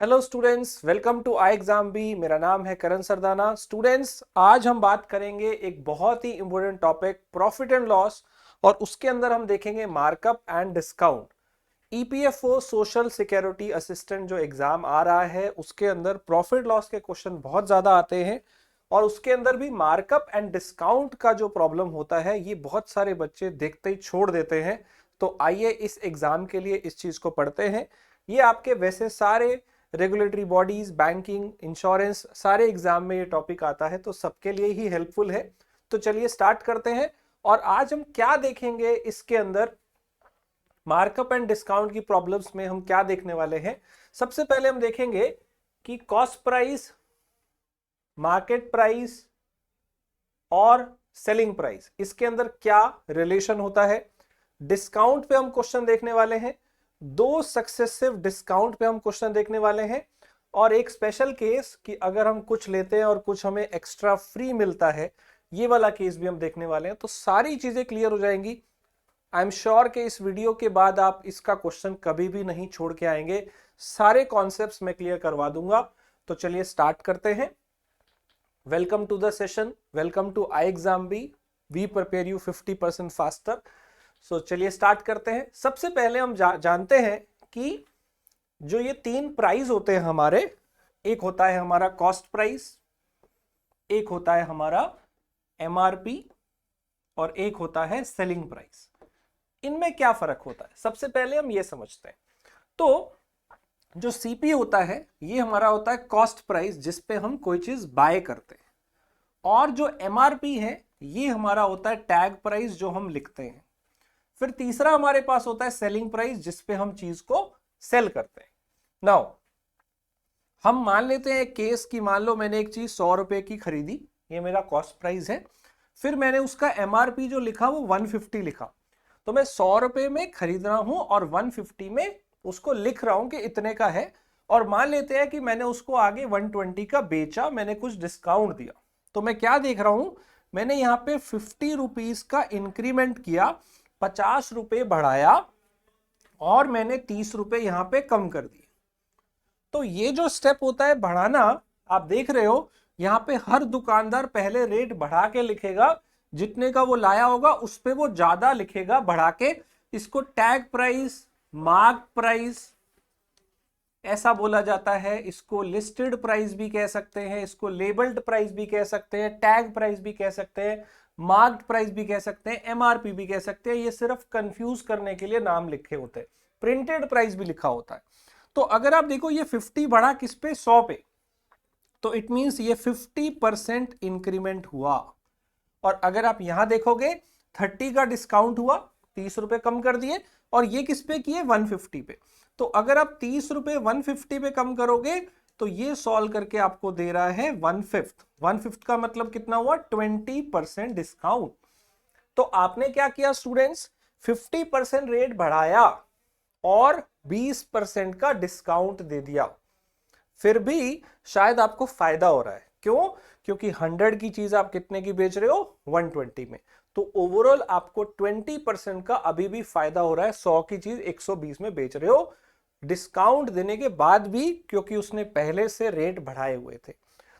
Hello students, welcome to I exam B. मेरा नाम है करण सरदाना। स्टूडेंट्स, आज हम बात करेंगे एक बहुत ही important topic, profit and loss, और उसके अंदर हम देखेंगे markup and discount. EPFO social security assistant जो एग्जाम आ रहा है उसके अंदर प्रॉफिट लॉस के क्वेश्चन बहुत ज्यादा आते हैं और उसके अंदर भी मार्कअप एंड डिस्काउंट का जो प्रॉब्लम होता है ये बहुत सारे बच्चे देखते ही छोड़ देते हैं। तो आइए इस एग्जाम के लिए इस चीज को पढ़ते हैं। ये आपके वैसे सारे रेगुलेटरी बॉडीज, बैंकिंग, इंश्योरेंस, सारे एग्जाम में ये टॉपिक आता है, तो सबके लिए ही हेल्पफुल है। तो चलिए स्टार्ट करते हैं। और आज हम क्या देखेंगे इसके अंदर, मार्कअप एंड डिस्काउंट की प्रॉब्लम्स में हम क्या देखने वाले हैं। सबसे पहले हम देखेंगे कि कॉस्ट प्राइस, मार्केट प्राइस और सेलिंग प्राइस, इसके अंदर क्या रिलेशन होता है। डिस्काउंट पे हम क्वेश्चन देखने वाले हैं, दो सक्सेसिव डिस्काउंट पे हम क्वेश्चन देखने वाले हैं, और एक स्पेशल केस कि अगर हम कुछ लेते हैं और कुछ हमें एक्स्ट्रा फ्री मिलता है, ये वाला केस भी हम देखने वाले हैं। तो सारी चीजें क्लियर हो जाएंगी। आई एम श्योर कि इस वीडियो के बाद आप इसका क्वेश्चन कभी भी नहीं छोड़ के आएंगे। सारे कॉन्सेप्ट्स मैं क्लियर करवा दूंगा। तो चलिए स्टार्ट करते हैं। Welcome to the session, welcome to I exam B, we prepare you 50% faster. So चलिए स्टार्ट करते हैं। सबसे पहले हम जानते हैं कि जो ये तीन प्राइस होते हैं हमारे, एक होता है हमारा कॉस्ट प्राइस, एक होता है हमारा एमआरपी, और एक होता है सेलिंग प्राइस। इनमें क्या फर्क होता है, सबसे पहले हम ये समझते हैं। तो जो सीपी होता है ये हमारा होता है कॉस्ट प्राइस, जिसपे हम कोई चीज बाय करते हैं, और जो एमआरपी है ये हमारा होता है टैग प्राइस जो हम लिखते हैं। फिर तीसरा हमारे पास होता है सेलिंग प्राइस, जिसपे हम चीज को सेल करते हैं। नाउ हम मान लेते हैं एक केस की, मान लो मैंने एक चीज 100 रुपए की खरीदी, ये मेरा कॉस्ट प्राइस है। फिर मैंने उसका एमआरपी जो लिखा वो 150 लिखा। तो मैं 100 रुपए में खरीद रहा हूं और 150 में उसको लिख रहा हूं कि इतने का है। और मान लेते हैं कि मैंने उसको आगे 120 का बेचा, मैंने कुछ डिस्काउंट दिया। तो मैं क्या देख रहा हूं, मैंने यहां पे 50 रुपीज का इंक्रीमेंट किया, 50 रुपए बढ़ाया, और मैंने 30 रुपए यहां पे कम कर दिए। तो ये जो स्टेप होता है बढ़ाना, आप देख रहे हो यहां पे हर दुकानदार पहले रेट बढ़ा के लिखेगा, जितने का वो लाया होगा उस पे वो ज्यादा लिखेगा बढ़ा के। इसको टैग प्राइस, मार्क प्राइस ऐसा बोला जाता है। इसको लिस्टेड प्राइस भी कह सकते हैं, इसको लेबल्ड प्राइस भी कह सकते हैं, टैग प्राइस भी कह सकते हैं, मार्क्ड प्राइस भी कह सकते हैं, एमआरपी भी कह सकते हैं। ये सिर्फ कंफ्यूज करने के लिए नाम लिखे होते हैं। प्रिंटेड प्राइस भी लिखा होता है। तो अगर आप देखो ये 50 बढ़ा किस पे, 100 पे, तो इट मींस ये 50% इंक्रीमेंट हुआ। और अगर आप यहां देखोगे 30 का डिस्काउंट हुआ, 30 रुपए कम कर दिए, और ये किस पे किए, 150 पे। तो अगर आप 30 रुपए 150 पे कम करोगे तो ये सॉल्व करके आपको दे रहा है 1/5। 1/5 का मतलब कितना हुआ, 20% डिस्काउंट। तो आपने क्या किया स्टूडेंट्स, 50% रेट बढ़ाया और 20% का डिस्काउंट दे दिया। फिर भी शायद आपको फायदा हो रहा है। क्यों? क्योंकि 100 की चीज आप कितने की बेच रहे हो, 120 में। तो ओवरऑल आपको 20% का अभी भी फायदा हो रहा है। 100 की चीज 120 में बेच रहे हो, डिस्काउंट देने के बाद भी, क्योंकि उसने पहले से रेट बढ़ाए हुए थे।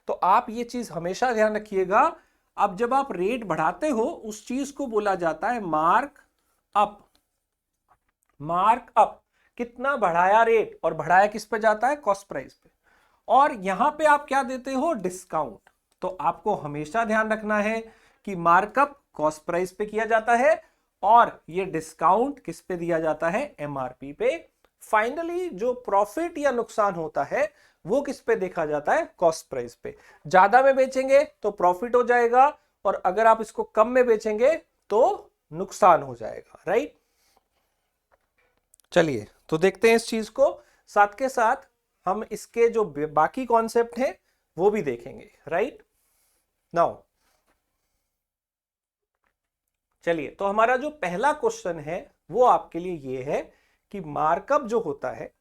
तो आप ये चीज हमेशा ध्यान रखिएगा। अब जब आप रेट बढ़ाते हो उस चीज को बोला जाता है मार्क अप। मार्क अप, कितना बढ़ाया रेट, और बढ़ाया किस पे जाता है, कॉस्ट प्राइस पे। और यहां पे आप क्या देते हो, डिस्काउंट। तो आपको हमेशा ध्यान रखना है कि मार्कअप कॉस्ट प्राइस पे किया जाता है, और ये डिस्काउंट किस पे दिया जाता है, एमआरपी पे। फाइनली जो प्रॉफिट या नुकसान होता है वो किस पे देखा जाता है, कॉस्ट प्राइस पे। ज्यादा में बेचेंगे तो प्रॉफिट हो जाएगा, और अगर आप इसको कम में बेचेंगे तो नुकसान हो जाएगा, राइट। चलिए तो देखते हैं इस चीज को, साथ के साथ हम इसके जो बाकी कॉन्सेप्ट हैं वो भी देखेंगे, राइट। नाउ चलिए, तो हमारा जो पहला क्वेश्चन है वो आपके लिए ये है कि मार्कअप जो होता है,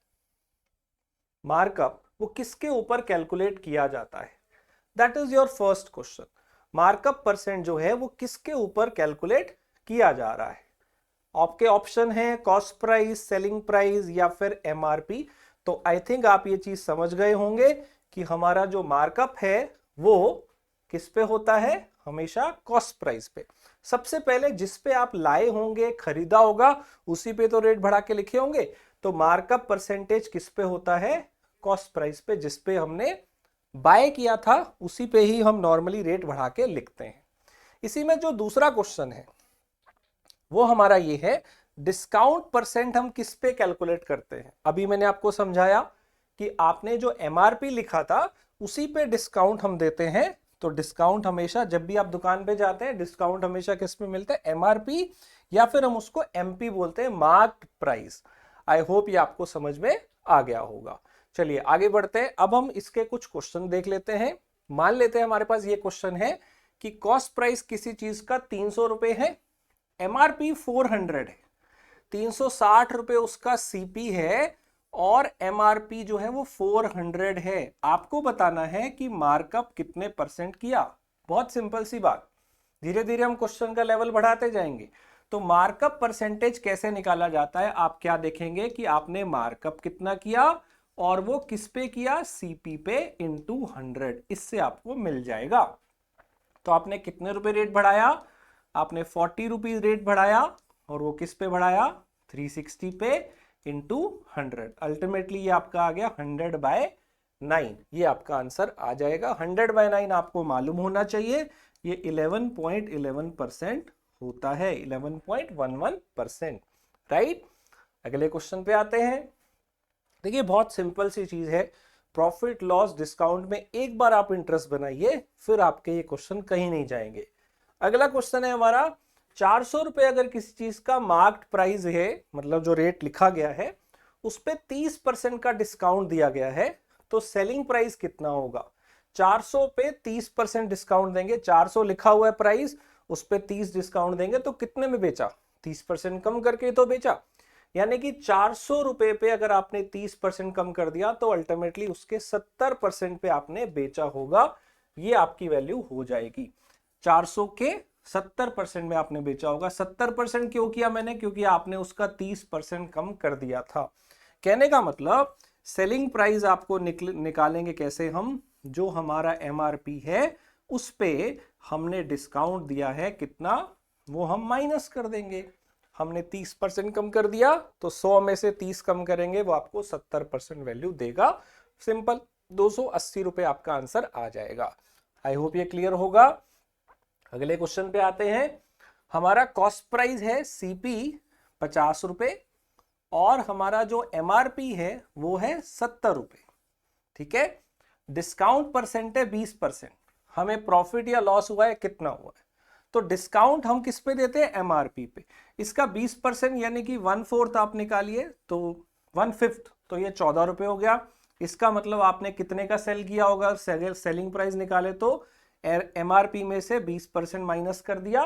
मार्कअप वो किसके ऊपर कैलकुलेट किया जाता है। That is your first question. Markup percent जो है वो किसके ऊपर कैलकुलेट किया जा रहा है। आपके ऑप्शन है कॉस्ट प्राइस, सेलिंग प्राइस या फिर एमआरपी। तो आई थिंक आप ये चीज समझ गए होंगे कि हमारा जो मार्कअप है वो किस पे होता है, हमेशा कॉस्ट प्राइस पे। सबसे पहले जिस पे आप लाए होंगे, खरीदा होगा, उसी पे तो रेट बढ़ा के लिखे होंगे। तो मार्कअप परसेंटेज किस पे होता है, कॉस्ट प्राइस पे। जिस पे हमने बाय किया था उसी पे ही हम नॉर्मली रेट बढ़ा के लिखते हैं। इसी में जो दूसरा क्वेश्चन है वो हमारा ये है, डिस्काउंट परसेंट हम किस पे कैलकुलेट करते हैं। अभी मैंने आपको समझाया कि आपने जो एमआरपी लिखा था उसी पे डिस्काउंट हम देते हैं। तो डिस्काउंट हमेशा, जब भी आप दुकान पे जाते हैं, डिस्काउंट हमेशा किस पे मिलता है, एमआरपी, या फिर हम उसको एमपी बोलते हैं, मार्क्ड प्राइस। आई होप ये आपको समझ में आ गया होगा। चलिए आगे बढ़ते हैं। अब हम इसके कुछ क्वेश्चन देख लेते हैं। मान लेते हैं हमारे पास ये क्वेश्चन है कि कॉस्ट प्राइस किसी चीज का 300 रुपए है, एमआरपी 400 है, 360 रुपए उसका सीपी है और एमआरपी जो है वो 400 है। आपको बताना है कि मार्कअप कितने परसेंट किया। बहुत सिंपल सी बात, धीरे धीरे हम क्वेश्चन का लेवल बढ़ाते जाएंगे। तो मार्कअप परसेंटेज कैसे निकाला जाता है, आप क्या देखेंगे कि आपने मार्कअप कितना किया और वो किस पे किया, सीपी पे इंटू 100, इससे आपको मिल जाएगा। तो आपने कितने रुपए रेट बढ़ाया, आपने 40 रुपीज रेट बढ़ाया और वो किस पे बढ़ाया, 360 पे इंटू 100। अल्टीमेटली ये आपका आ गया 100/9। ये आपका आंसर आ जाएगा। 100/9 आपको मालूम होना चाहिए, ये 11.11% होता है, 11.11%, राइट। अगले क्वेश्चन पे आते हैं। देखिए बहुत सिंपल सी चीज है, प्रॉफिट लॉस डिस्काउंट में एक बार आप इंटरेस्ट बनाइए, फिर आपके ये क्वेश्चन कहीं नहीं जाएंगे। अगला क्वेश्चन है हमारा, 400 रुपए अगर किसी चीज का मार्क्ड प्राइस है, मतलब जो रेट लिखा गया है उस पे 30% का डिस्काउंट दिया गया है, तो सेलिंग प्राइस कितना होगा। 400 पे 30% डिस्काउंट देंगे, 400 लिखा हुआ है प्राइस, उस पे 30 डिस्काउंट देंगे तो कितने में बेचा, 30% कम करके तो बेचा। यानी कि 400 रुपए पे अगर आपने 30% कम कर दिया तो अल्टीमेटली उसके 70% पे आपने बेचा होगा, ये आपकी वैल्यू हो जाएगी। 400 के 70% में आपने बेचा होगा। 70% क्यों किया मैंने, क्योंकि आपने उसका 30% कम कर दिया था। कहने का मतलब सेलिंग प्राइस आपको निकालेंगे कैसे हम, जो हमारा एमआरपी है उस पे हमने डिस्काउंट दिया है कितना, वो हम माइनस कर देंगे। हमने 30% कम कर दिया तो 100 में से 30 कम करेंगे, वो आपको 70% वैल्यू देगा। सिंपल, 280 रुपए आपका आंसर आ जाएगा। आई होप ये क्लियर होगा। अगले क्वेश्चन पे आते हैं। हमारा कॉस्ट प्राइस है सीपी 50 रुपए और हमारा जो एमआरपी है वो है 70 रुपए, ठीक है। डिस्काउंट परसेंट है 20%। हमें प्रॉफिट या लॉस हुआ है, कितना हुआ है, तो डिस्काउंट हम किस पे देते हैं, एमआरपी पे। इसका 20% यानी कि 1/4 आप निकालिए तो 1/5, तो ये 14 रुपए हो गया। इसका मतलब आपने कितने का सेल किया होगा, सेलिंग प्राइस निकाले तो एमआरपी में से 20% माइनस कर दिया,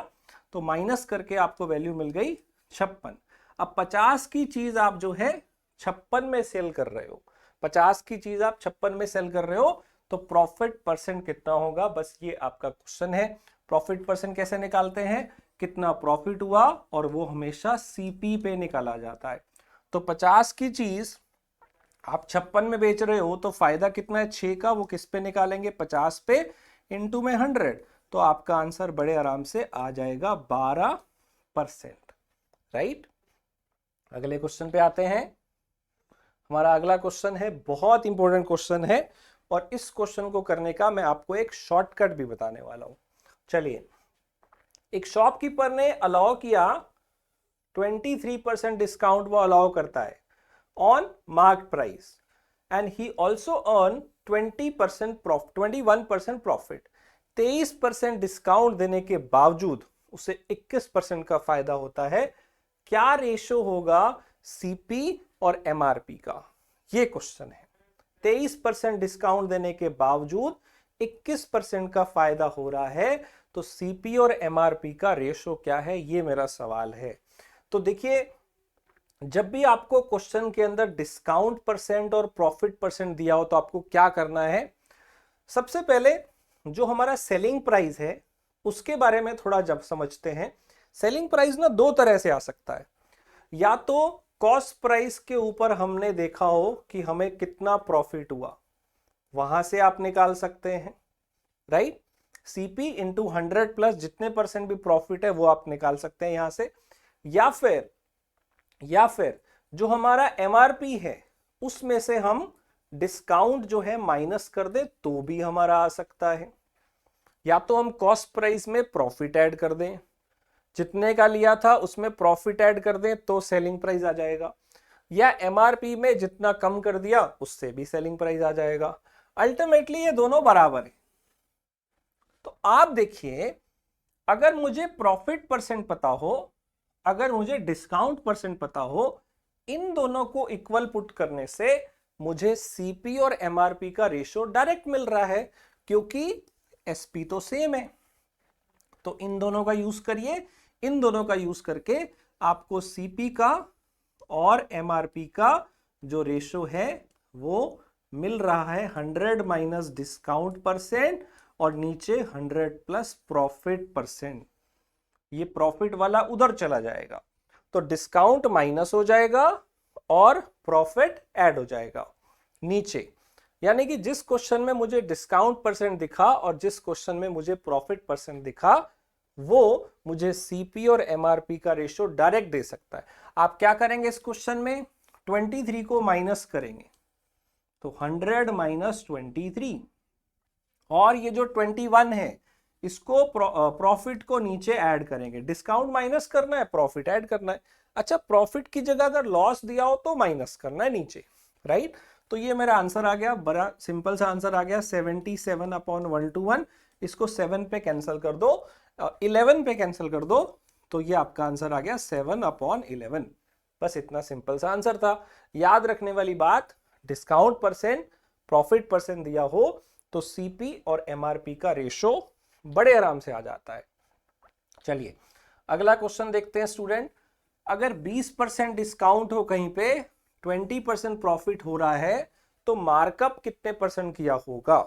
तो माइनस करके आपको वैल्यू मिल गई 56। अब 50 की चीज आप जो है 56 में सेल कर रहे हो, 50 की चीज आप 56 में सेल कर रहे हो, तो प्रॉफिट परसेंट कितना होगा, बस ये आपका क्वेश्चन है। प्रॉफिट परसेंट कैसे निकालते हैं, कितना प्रॉफिट हुआ और वो हमेशा सीपी पे निकाला जाता है। तो 50 की चीज आप 56 में बेच रहे हो तो फायदा कितना है, 6 का, वो किस पे निकालेंगे, 50 पे इंटू में 100, तो आपका आंसर बड़े आराम से आ जाएगा 12%, राइट। अगले क्वेश्चन पे आते हैं। हमारा अगला क्वेश्चन है, बहुत इंपॉर्टेंट क्वेश्चन है और इस क्वेश्चन को करने का मैं आपको एक शॉर्टकट भी बताने वाला हूं। चलिए, एक शॉपकीपर ने अलाउ किया 23% डिस्काउंट, वो अलाउ करता है on mark price and he also earn 21% profit. 23% discount देने के बावजूद उसे 21% का फायदा होता है। क्या रेशो होगा सीपी और एमआरपी का, ये क्वेश्चन है। 23% डिस्काउंट देने के बावजूद 21% का फायदा हो रहा है, तो सीपी और एमआरपी का रेशो क्या है, ये मेरा सवाल है। तो देखिए, जब भी आपको क्वेश्चन के अंदर डिस्काउंट परसेंट और प्रॉफिट परसेंट दिया हो तो आपको क्या करना है, सबसे पहले जो हमारा सेलिंग प्राइस है उसके बारे में थोड़ा जब समझते हैं। सेलिंग प्राइस ना दो तरह से आ सकता है, या तो कॉस्ट प्राइस के ऊपर हमने देखा हो कि हमें कितना प्रॉफिट हुआ, वहां से आप निकाल सकते हैं, राइट। सीपी इंटू 100 प्लस जितने परसेंट भी प्रॉफिट है वो आप निकाल सकते हैं यहां से, या फिर जो हमारा एमआरपी है उसमें से हम डिस्काउंट जो है माइनस कर दे तो भी हमारा आ सकता है। या तो हम कॉस्ट प्राइस में प्रॉफिट ऐड कर दें, जितने का लिया था उसमें प्रॉफिट ऐड कर दें तो सेलिंग प्राइस आ जाएगा, या एमआरपी में जितना कम कर दिया उससे भी सेलिंग प्राइस आ जाएगा। अल्टीमेटली ये दोनों बराबर है। तो आप देखिए, अगर मुझे प्रॉफिट परसेंट पता हो, अगर मुझे डिस्काउंट परसेंट पता हो, इन दोनों को इक्वल पुट करने से मुझे सीपी और एमआरपी का रेशियो डायरेक्ट मिल रहा है, क्योंकि एसपी तो सेम है। तो इन दोनों का यूज करिए, इन दोनों का यूज करके आपको सीपी का और एमआरपी का जो रेशियो है वो मिल रहा है 100 माइनस डिस्काउंट परसेंट और नीचे 100 प्लस प्रॉफिट परसेंट। ये प्रॉफिट वाला उधर चला जाएगा तो डिस्काउंट माइनस हो जाएगा और प्रॉफिट ऐड हो जाएगा नीचे। यानी कि जिस क्वेश्चन में मुझे डिस्काउंट परसेंट दिखा और जिस क्वेश्चन में मुझे प्रॉफिट परसेंट दिखा वो मुझे सीपी और एमआरपी का रेशियो डायरेक्ट दे सकता है। आप क्या करेंगे इस क्वेश्चन में, 23 को माइनस करेंगे तो 100 माइनस 23, और ये जो 21 है इसको प्रॉफिट को नीचे ऐड करेंगे। डिस्काउंट माइनस करना है, प्रॉफिट ऐड करना है। अच्छा, प्रॉफिट की जगह अगर लॉस दिया हो तो माइनस करना है नीचे, राइट। तो ये मेरा आंसर आ गया, बड़ा सिंपल सा आंसर आ गया 77/121। इसको 7 पे कैंसिल कर दो, 11 पे कैंसिल कर दो, तो ये आपका आंसर आ गया 7/11। बस इतना सिंपल सा आंसर था। याद रखने वाली बात, डिस्काउंट परसेंट प्रॉफिट परसेंट दिया हो तो सीपी और एमआरपी का रेशो बड़े आराम से आ जाता है। चलिए अगला क्वेश्चन देखते हैं स्टूडेंट। अगर 20% डिस्काउंट हो कहीं पे, 20% प्रॉफिट हो रहा है, तो मार्कअप कितने परसेंट किया होगा।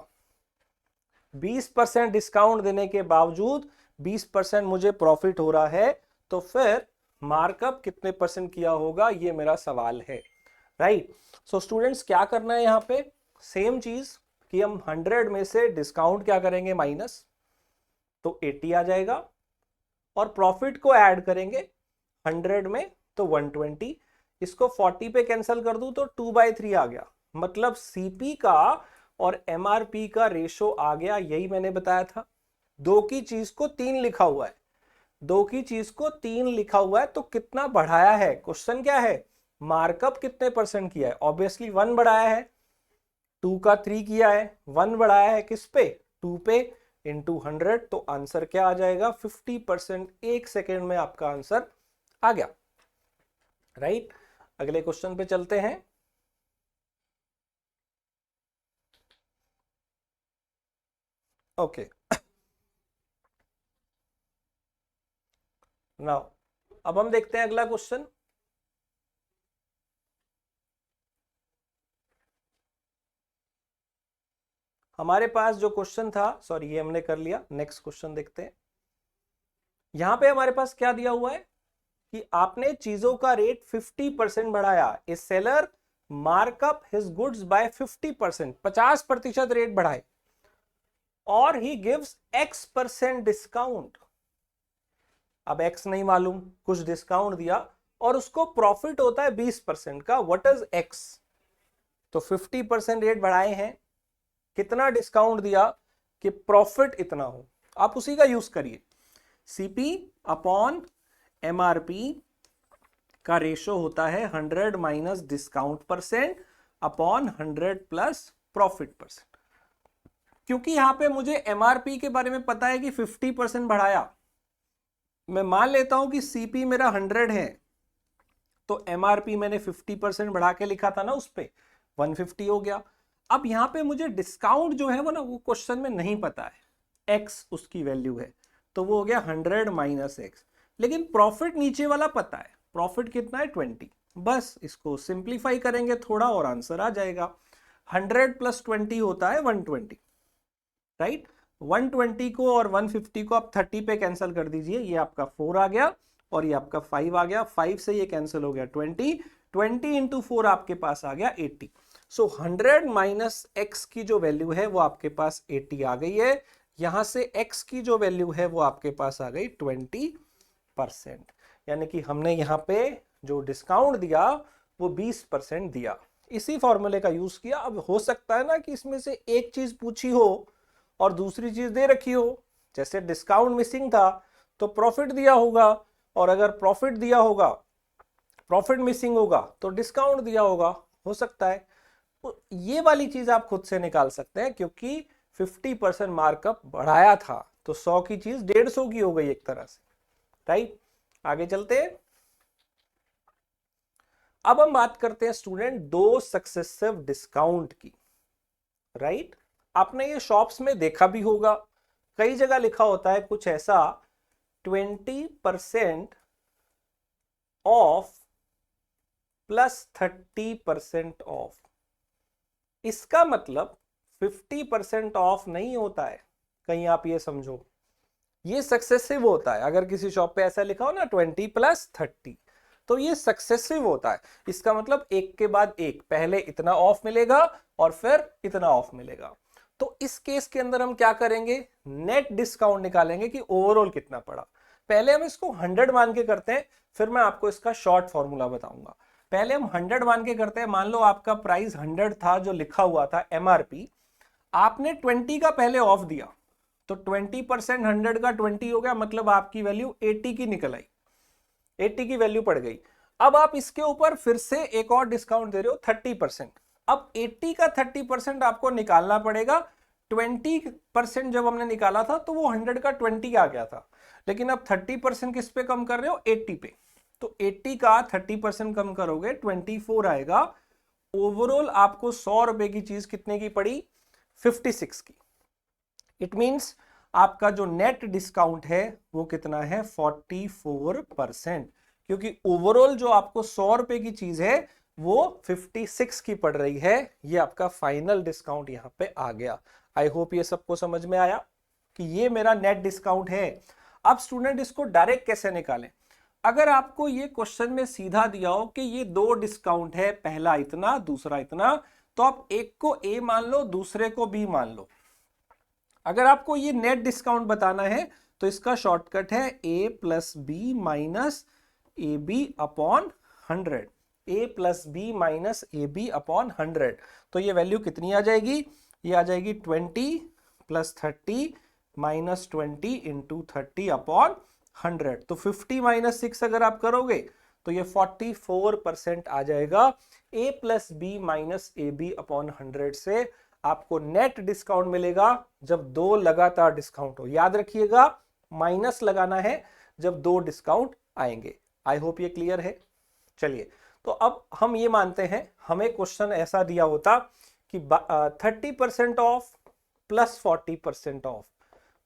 20% डिस्काउंट देने के बावजूद 20% मुझे प्रॉफिट हो रहा है, तो फिर मार्कअप कितने परसेंट किया होगा, ये मेरा सवाल है, राइट। सो स्टूडेंट्स क्या करना है यहाँ पे, सेम चीज कि हम 100 में से डिस्काउंट क्या करेंगे माइनस, तो 80 आ जाएगा, और प्रॉफिट को ऐड करेंगे 100 में तो 120। इसको 40 पे कैंसिल कर दूं तो 2/3 आ गया। मतलब सीपी का और एमआरपी का रेशो आ गया, यही मैंने बताया था। दो की चीज को 3 लिखा हुआ है, दो की चीज को 3 लिखा हुआ है, तो कितना बढ़ाया है। क्वेश्चन क्या है, मार्कअप कितने परसेंट किया है। ऑब्वियसली 1 बढ़ाया है, 2 का 3 किया है, 1 बढ़ाया है किस पे, 2 पे, इंटू 100। तो आंसर क्या आ जाएगा 50%। 1 सेकेंड में आपका आंसर आ गया, राइट। अगले क्वेश्चन पे चलते हैं। ओके, नाउ अब हम देखते हैं अगला क्वेश्चन। हमारे पास जो क्वेश्चन था, सॉरी ये हमने कर लिया, नेक्स्ट क्वेश्चन देखते हैं। यहां पे हमारे पास क्या दिया हुआ है कि आपने चीजों का रेट 50% बढ़ाया। A seller markup his goods by 50%, 50% rate बढ़ाए, और ही गिव्स X% डिस्काउंट। अब X नहीं मालूम, कुछ डिस्काउंट दिया और उसको प्रॉफिट होता है 20% का। व्हाट इज X, तो 50% रेट बढ़ाए हैं, कितना डिस्काउंट दिया कि प्रॉफिट इतना हो, आप उसी का यूज करिए। सीपी अपॉन एमआरपी का रेशो होता है 100 minus discount percent upon 100 plus profit percent. क्योंकि यहां पे मुझे एमआरपी के बारे में पता है कि 50% बढ़ाया, मैं मान लेता हूं कि सीपी मेरा 100 है, तो एमआरपी मैंने 50% बढ़ा के लिखा था ना, उस पे 150 हो गया। अब यहां पे मुझे डिस्काउंट जो है वो ना, वो क्वेश्चन में नहीं पता है, एक्स उसकी वैल्यू है, तो वो हो गया 100 माइनस एक्स। लेकिन प्रॉफिट नीचे वाला पता है, प्रॉफिट कितना है 20। बस इसको सिंप्लीफाई करेंगे थोड़ा और आंसर आ जाएगा। 100 प्लस 20 होता है 120, राइट। 120 को और 150 को आप 30 पे कैंसिल कर दीजिए, ये आपका 4 आ गया और ये आपका 5 आ गया। 5 से ये कैंसिल हो गया 20, 20 इंटू 4 आपके पास आ गया 80। सो 100 माइनस एक्स की जो वैल्यू है वो आपके पास 80 आ गई है। यहां से एक्स की जो वैल्यू है वो आपके पास आ गई 20%। यानी कि हमने यहाँ पे जो डिस्काउंट दिया वो 20% दिया। इसी फॉर्मूले का यूज किया। अब हो सकता है ना कि इसमें से एक चीज पूछी हो और दूसरी चीज दे रखी हो। जैसे डिस्काउंट मिसिंग था तो प्रॉफिट दिया होगा, और अगर प्रॉफिट दिया होगा, प्रॉफिट मिसिंग होगा तो डिस्काउंट दिया होगा। हो सकता है तो ये वाली चीज आप खुद से निकाल सकते हैं, क्योंकि 50% मार्कअप बढ़ाया था तो 100 की चीज 150 की हो गई एक तरह से। राइट, आगे चलते हैं। अब हम बात करते हैं स्टूडेंट दो सक्सेसिव डिस्काउंट की। राइट, आपने ये शॉप्स में देखा भी होगा, कई जगह लिखा होता है कुछ ऐसा, 20% ऑफ प्लस 30% ऑफ। इसका मतलब 50% ऑफ नहीं होता है, कहीं आप ये समझो, ये सक्सेसिव होता है। अगर किसी शॉप पे ऐसा लिखा हो ना 20 प्लस 30, तो ये सक्सेसिव होता है। इसका मतलब एक के बाद एक, पहले इतना ऑफ मिलेगा और फिर इतना ऑफ मिलेगा। तो इस केस के अंदर हम क्या करेंगे, नेट डिस्काउंट निकालेंगे कि ओवरऑल कितना पड़ा। पहले हम इसको 100 मान के करते हैं, फिर मैं आपको इसका शॉर्ट फॉर्मूला बताऊंगा। पहले हम 100 मान के करते हैं। मान लो आपका प्राइस 100 था, जो लिखा हुआ था एमआरपी, आपने 20 का पहले ऑफ दिया तो 20% 100 का 20 हो गया, मतलब आपकी वैल्यू 80 की निकल आई, 80 की वैल्यू पड़ गई। अब आप इसके ऊपर फिर से एक और डिस्काउंट दे रहे हो 30%। अब 80 का 30% आपको निकालना पड़ेगा। 20% जब हमने निकाला था तो वो 100 का 20 आ गया था, लेकिन अब 30% किस पे कम कर रहे हो, 80 पे। तो 80 का 30% कम करोगे 24 आएगा। ओवरऑल आपको 100 रुपए की चीज कितने की पड़ी, 56 की। इट मींस आपका जो नेट डिस्काउंट है वो कितना है, 44%। क्योंकि ओवरऑल जो आपको 100 रुपए की चीज है वो 56 की पड़ रही है। ये आपका फाइनल डिस्काउंट यहां पे आ गया। आई होप ये सबको समझ में आया कि ये मेरा नेट डिस्काउंट है। अब स्टूडेंट इसको डायरेक्ट कैसे निकालें। अगर आपको ये क्वेश्चन में सीधा दिया हो कि ये दो डिस्काउंट है, पहला इतना दूसरा इतना, तो आप एक को ए मान लो, दूसरे को बी मान लो। अगर आपको ये नेट डिस्काउंट बताना है तो इसका शॉर्टकट है ए plus B minus A B upon 100। A plus B minus A B upon 100। तो ये वैल्यू कितनी आ जाएगी, ये आ जाएगी 20 प्लस 30 माइनस 20 इंटू 30 अपॉन 100। तो 50 माइनस 6 अगर आप करोगे तो ये 44% आ जाएगा। A plus B minus A B upon 100 से आपको नेट डिस्काउंट मिलेगा जब दो लगातार डिस्काउंट हो। याद रखिएगा, माइनस लगाना है जब दो डिस्काउंट आएंगे। आई होप ये क्लियर है। चलिए, तो अब हम ये मानते हैं हमें क्वेश्चन ऐसा दिया होता कि 30% ऑफ प्लस 40% ऑफ,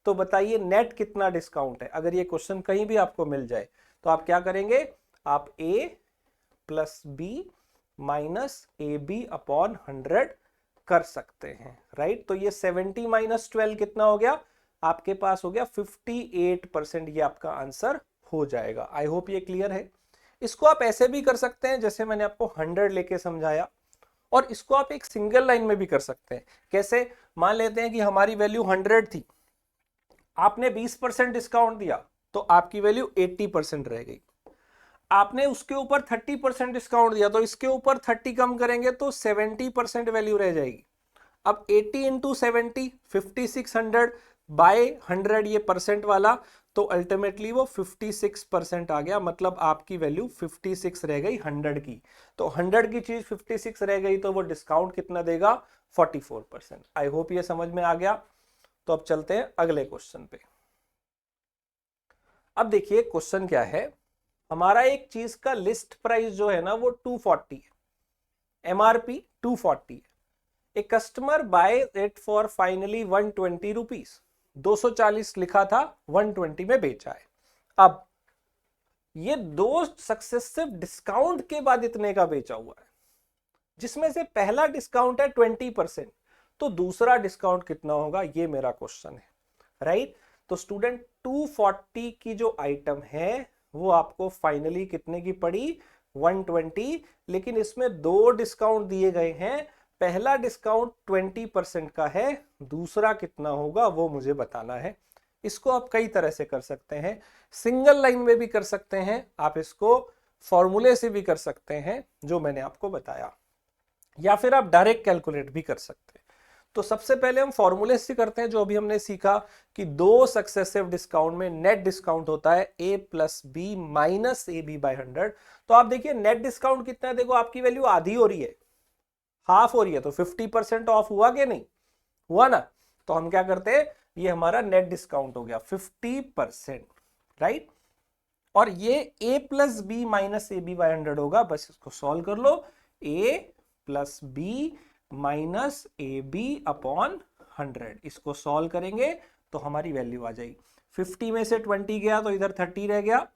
तो बताइए नेट कितना डिस्काउंट है। अगर ये क्वेश्चन कहीं भी आपको मिल जाए तो आप क्या करेंगे, आप A plus B minus A B upon 100 कर सकते हैं। राइट, तो ये 70 माइनस 12 कितना हो गया, आपके पास हो गया 58%। ये आपका आंसर हो जाएगा। आई होप ये क्लियर है। इसको आप ऐसे भी कर सकते हैं जैसे मैंने आपको 100 लेके समझाया, और इसको आप एक सिंगल लाइन में भी कर सकते हैं। कैसे, मान लेते हैं कि हमारी वैल्यू 100 थी, आपने 20% डिस्काउंट दिया तो आपकी वैल्यू 80% रह गई। आपने उसके ऊपर 30% डिस्काउंट दिया तो इसके ऊपर 30 कम करेंगे तो 70% वैल्यू रह जाएगी। अब 80 इंटू 70 5600 बाय 100, ये परसेंट वाला, तो अल्टीमेटली वो 56% आ गया। मतलब आपकी वैल्यू 56 रह गई 100 की। तो 100 की चीज 56 रह गई तो वो डिस्काउंट कितना देगा, 44%। आई होप ये समझ में आ गया। तो अब चलते हैं अगले क्वेश्चन पे। अब देखिए क्वेश्चन क्या है, हमारा एक चीज का लिस्ट प्राइस जो है ना वो 240 है, एमआरपी 240 है। A customer bye it for finally 120 rupees, 240 लिखा था, 120 में बेचा है। अब ये दो सक्सेसिव डिस्काउंट के बाद इतने का बेचा हुआ है, जिसमें से पहला डिस्काउंट है 20%, तो दूसरा डिस्काउंट कितना होगा, ये मेरा क्वेश्चन है। राइट, तो स्टूडेंट 240 की जो आइटम है वो आपको फाइनली कितने की पड़ी, 120, लेकिन इसमें 2 डिस्काउंट दिए गए हैं। पहला डिस्काउंट 20% का है, दूसरा कितना होगा वो मुझे बताना है। इसको आप कई तरह से कर सकते हैं, सिंगल लाइन में भी कर सकते हैं, आप इसको फॉर्मूले से भी कर सकते हैं जो मैंने आपको बताया, या फिर आप डायरेक्ट कैलकुलेट भी कर सकते हैं। तो सबसे पहले हम फॉर्मूले से करते हैं, जो अभी हमने सीखा कि 2 सक्सेसिव डिस्काउंट में नेट डिस्काउंट होता है a plus B minus A B by 100। तो आप देखिए नेट डिस्काउंट कितना है, देखो आपकी वैल्यू आधी हो रही है, हाफ हो रही है, तो 50% ऑफ हुआ कि नहीं हुआ ना। तो हम क्या करते हैं, ये हमारा नेट डिस्काउंट हो गया 50%, राइट। और ये a plus B minus A B by 100 होगा, बस इसको सॉल्व कर लो, a plus B minus A B upon 100, इसको सॉल्व करेंगे तो हमारी वैल्यू आ जाएगी। 50 में से 20 गया तो इधर 30 रह गया,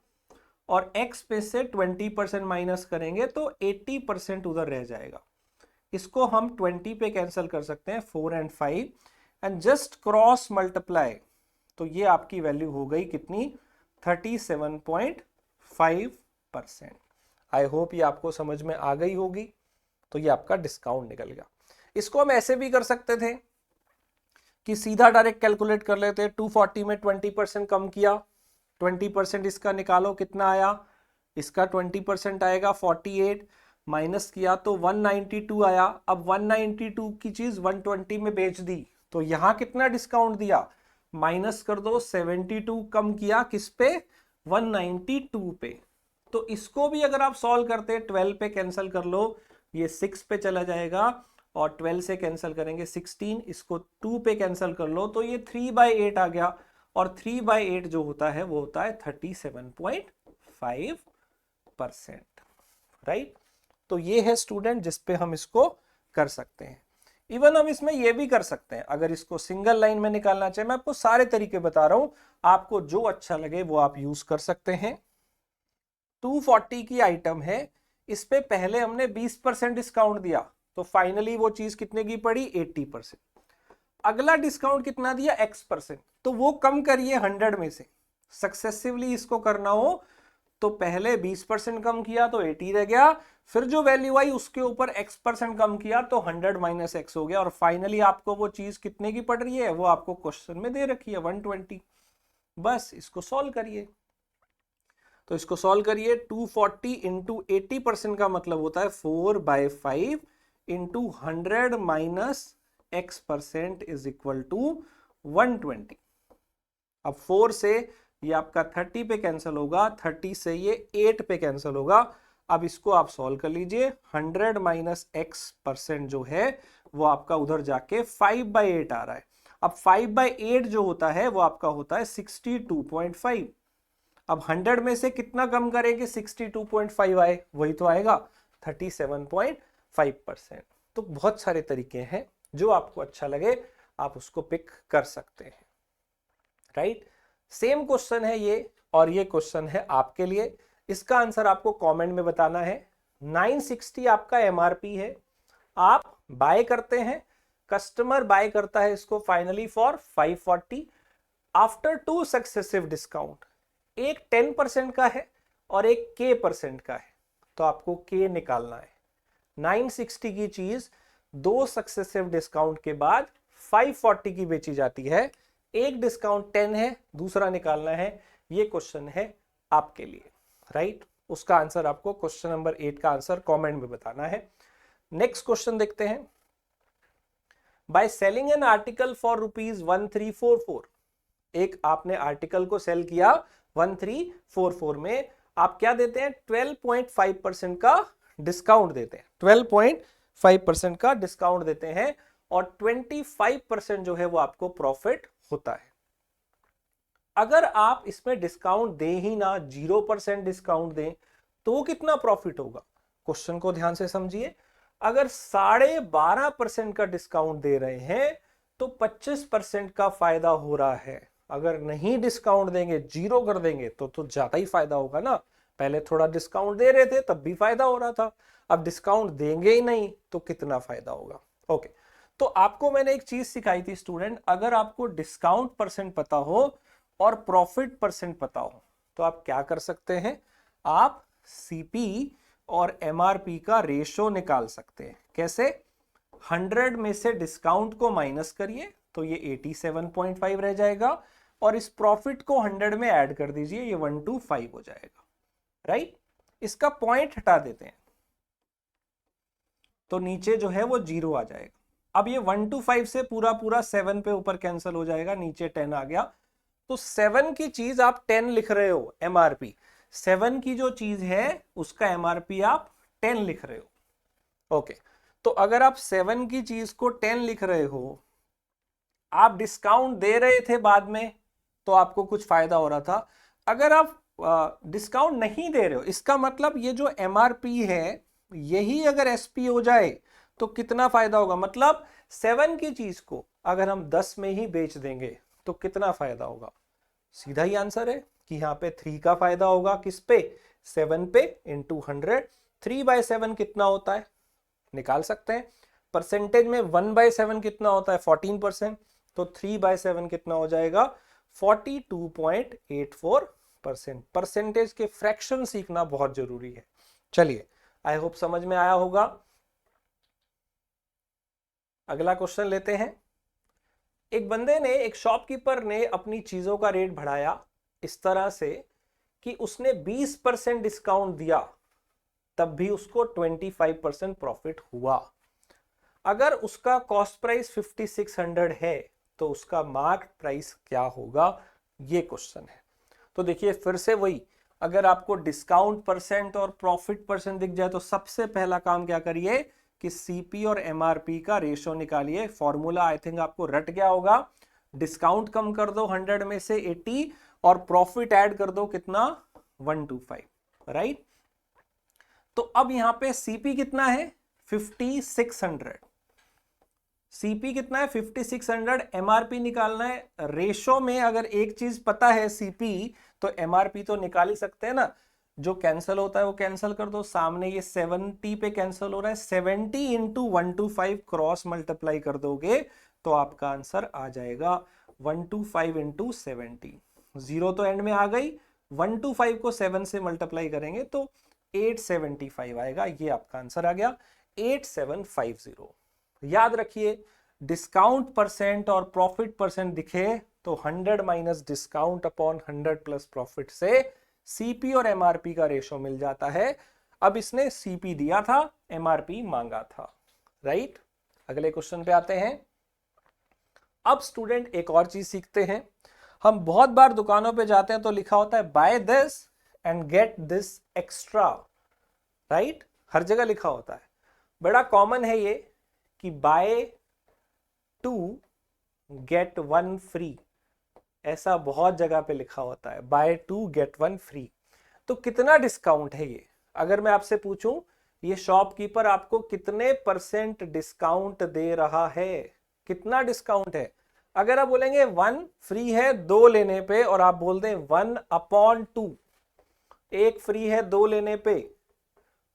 और x पे से 20% माइनस करेंगे तो 80% उधर रह जाएगा। इसको हम 20 पे कैंसिल कर सकते हैं, 4 and 5, and just cross multiply, तो ये आपकी वैल्यू हो गई कितनी, 37.5%। आई होप ये आपको समझ में आ गई होगी। तो ये आपका डिस्काउंट निकल गया। इसको हम ऐसे भी कर सकते थे कि सीधा डायरेक्ट कैलकुलेट कर लेते, 240 में 20% कम किया, 20% इसका निकालो, कितना आया, इसका 20% आएगा 48, माइनस किया तो 192 आया। अब 192 की चीज 120 में बेच दी, तो यहां कितना डिस्काउंट दिया, माइनस कर दो, 72 कम किया किस पे, 192 पे। तो इसको भी अगर आप सॉल्व करते 12 पे कैंसिल कर लो, ये 6 पे चला जाएगा, और 12 से कैंसिल करेंगे 16, इसको 2 पे कैंसिल कर लो तो ये 3/8 आ गया, और 3/8 जो होता है वो होता है 37.5%, राइट। तो ये है स्टूडेंट जिस पे हम इसको कर सकते हैं। इवन हम इसमें ये भी कर सकते हैं, अगर इसको सिंगल लाइन में निकालना चाहे, मैं आपको सारे तरीके बता रहा हूं, आपको जो अच्छा लगे वो आप यूज कर सकते हैं। 240 की आइटम है, इस पे पहले हमने 20% डिस्काउंट दिया, तो फाइनली वो चीज कितने की पड़ी, 80%। अगला डिस्काउंट कितना दिया, x%, तो वो कम करिए 100 में से, सक्सेसिवली इसको करना हो तो पहले 20% कम किया तो 80 रह गया, फिर जो वैल्यू आई उसके ऊपर x% कम किया तो 100 माइनस x हो गया, और फाइनली आपको वो चीज कितने की पड़ रही है, वो आपको क्वेश्चन में दे रखी है 120। बस इसको सॉल्व करिए, तो इसको सॉल्व करिए, 240 इंटू 80% का मतलब होता है 4/5 into 100 minus x% is equal to 120। अब 4 से ये आपका 30 पे कैंसिल होगा, 30 से ये 8 पे कैंसिल होगा। अब इसको आप सॉल्व कर लीजिए, 100 माइनस x% जो है वो आपका उधर जाके 5/8 आ रहा है। अब 5/8 जो होता है वो आपका होता है 62.5। अब 100 में से कितना कम करेंगे, 62.5 आए, वही तो आएगा 37.5%। तो बहुत सारे तरीके हैं, जो आपको अच्छा लगे आप उसको पिक कर सकते हैं, राइट। सेम क्वेश्चन है ये, और ये क्वेश्चन है आपके लिए, इसका आंसर आपको कमेंट में बताना है। 960 आपका एमआरपी है, आप बाय करते हैं, कस्टमर बाय करता है इसको finally for 540 after 2 successive discount. एक 10% का है और एक k% का है, तो आपको k निकालना है। 960 की चीज 2 सक्सेसिव डिस्काउंट के बाद 540 की बेची जाती है, एक डिस्काउंट 10 है, दूसरा निकालना है। ये क्वेश्चन है आपके लिए, राइट। उसका आंसर आपको क्वेश्चन नंबर 8 का आंसर कमेंट में बताना है। नेक्स्ट क्वेश्चन देखते हैं। By selling an article for ₹1344, एक आपने आर्टिकल को सेल किया 1344 में, आप क्या देते हैं, 12.5% का डिस्काउंट देते हैं, 12.5% का डिस्काउंट देते हैं, और 25% जो है वो आपको प्रॉफिट होता है। अगर आप इसमें डिस्काउंट दें ही ना, 0% डिस्काउंट दें, तो कितना प्रॉफिट होगा। क्वेश्चन को ध्यान से समझिए, अगर 12.5% का डिस्काउंट दे रहे हैं तो 25% का फायदा हो रहा है। अगर नहीं डिस्काउंट देंगे, जीरो कर देंगे, तो ज्यादा ही फायदा होगा ना। पहले थोड़ा डिस्काउंट दे रहे थे तब भी फायदा हो रहा था, अब डिस्काउंट देंगे ही नहीं तो कितना फायदा होगा। ओके, तो आपको मैंने एक चीज सिखाई थी स्टूडेंट, अगर आपको डिस्काउंट परसेंट पता हो और प्रॉफिट परसेंट पता हो तो आप क्या कर सकते हैं, आप सीपी और एमआरपी का रेशो निकाल सकते हैं। कैसे? 100 में से डिस्काउंट को माइनस करिए तो ये 87.5 रह जाएगा, और इस प्रॉफिट को 100 में ऐड कर दीजिए, ये 125 हो जाएगा। राइट? इसका पॉइंट हटा देते हैं तो नीचे जो है वो 0 आ जाएगा। अब ये 125 से पूरा पूरा 7 पे ऊपर कैंसिल हो जाएगा, नीचे 10 आ गया। तो 7 की चीज आप 10 लिख रहे हो एमआरपी, 7 की जो चीज है उसका एमआरपी आप 10 लिख रहे हो। ओके, तो अगर आप 7 की चीज को 10 लिख रहे हो, आप डिस्काउंट दे रहे थे बाद में तो आपको कुछ फायदा हो रहा था। अगर आप डिस्काउंट नहीं दे रहे हो, इसका मतलब ये जो एमआरपी है यही अगर एसपी हो जाए तो कितना फायदा होगा? मतलब 7 की चीज को अगर हम 10 में ही बेच देंगे तो कितना फायदा होगा? सीधा ही आंसर है कि यहाँ पे 3 का फायदा होगा। किस पे? 7 पे इंटू 100। 3/7 कितना होता है? निकाल सकते हैं। परसेंटेज में 1/7 कितना होता है? 14%। तो 3/7 कितना हो जाएगा? 42.84%। परसेंटेज के फ्रैक्शन सीखना बहुत जरूरी है। चलिए, आई होप समझ में आया होगा। अगला क्वेश्चन लेते हैं। एक बंदे ने, एक शॉपकीपर ने अपनी चीजों का रेट बढ़ाया इस तरह से कि उसने 20% डिस्काउंट दिया, तब भी उसको 25% प्रॉफिट हुआ। अगर उसका कॉस्ट प्राइस 5600 है तो उसका मार्केट प्राइस क्या होगा? ये क्वेश्चन है। तो देखिए फिर से वही, अगर आपको डिस्काउंट परसेंट और प्रॉफिट परसेंट दिख जाए तो सबसे पहला काम क्या करिए कि सीपी और एमआरपी का रेशो निकालिए। फॉर्मूला आई थिंक आपको रट गया होगा। डिस्काउंट कम कर दो 100 में से 80 और प्रॉफिट ऐड कर दो कितना? 125। राइट? तो अब यहां पे सीपी कितना है? 5600। सीपी कितना है? 5600। एमआरपी निकालना है। रेशो में अगर एक चीज पता है सीपी, तो एमआरपी तो निकाल ही सकते हैं ना। जो कैंसिल होता है वो कैंसिल कर दो। सामने ये 70 पे कैंसिल हो रहा है, 70 इंटू 125 क्रॉस मल्टीप्लाई कर दोगे तो आपका आंसर आ जाएगा 125 इंटू 70। 0 तो एंड में आ गई, 125 को 7 से मल्टीप्लाई करेंगे तो 875 आएगा। ये आपका आंसर आ गया 8750। याद रखिए, डिस्काउंट परसेंट और प्रॉफिट परसेंट दिखे तो 100 minus discount upon 100 plus profit से सीपी और एमआरपी का रेशो मिल जाता है। अब इसने सीपी दिया था, एमआरपी मांगा था। राइट? अगले क्वेश्चन पे आते हैं। अब स्टूडेंट एक और चीज सीखते हैं। हम बहुत बार दुकानों पे जाते हैं तो लिखा होता है buy this and get this extra. Right? हर जगह लिखा होता है। बड़ा कॉमन है ये कि बाय 2 गेट 1 फ्री, ऐसा बहुत जगह पे लिखा होता है, बाय 2 गेट 1 फ्री। तो कितना डिस्काउंट है ये? अगर मैं आपसे पूछूं ये शॉपकीपर आपको कितने परसेंट डिस्काउंट दे रहा है? कितना डिस्काउंट है? अगर आप बोलेंगे 1 फ्री है 2 लेने पे, और आप बोल दें 1/2, 1 फ्री है 2 लेने पे,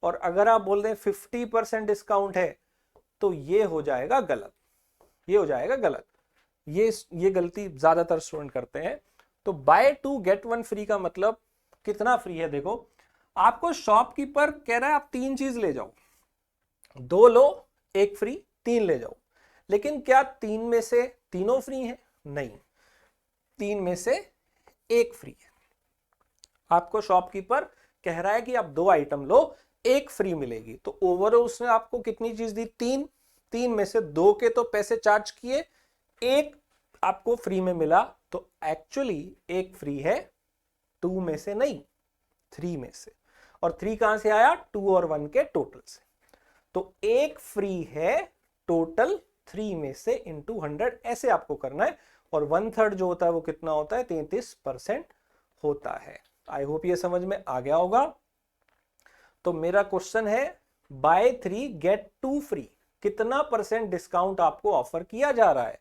और अगर आप बोल दें 50% डिस्काउंट है, तो ये हो जाएगा गलत। ये हो जाएगा गलत। ये गलती ज्यादातर स्टूडेंट करते हैं। तो बाय 2 गेट 1 फ्री का मतलब कितना फ्री है? देखो, आपको शॉपकीपर कह रहा है आप 3 चीज ले जाओ, 2 लो 1 फ्री, 3 ले जाओ। लेकिन क्या 3 में से तीनों फ्री हैं? नहीं, 3 में से 1 फ्री है। आपको शॉपकीपर कह रहा है कि आप 2 आइटम लो, 1 फ्री मिलेगी। तो ओवरऑल उसने आपको कितनी चीज दी? 3। 3 में से 2 के तो पैसे चार्ज किए, 1 आपको फ्री में मिला। तो एक्चुअली 1 फ्री है 2 में से नहीं, 3 में से। और 3 कहां से आया? 2 और 1 के टोटल से। तो 1 फ्री है टोटल 3 में से इंटू 100, ऐसे आपको करना है। और 1/3 जो होता है वो कितना होता है? 33% होता है। आई होप ये समझ में आ गया होगा। तो मेरा क्वेश्चन है बाय 3 गेट 2 फ्री, कितना परसेंट डिस्काउंट आपको ऑफर किया जा रहा है?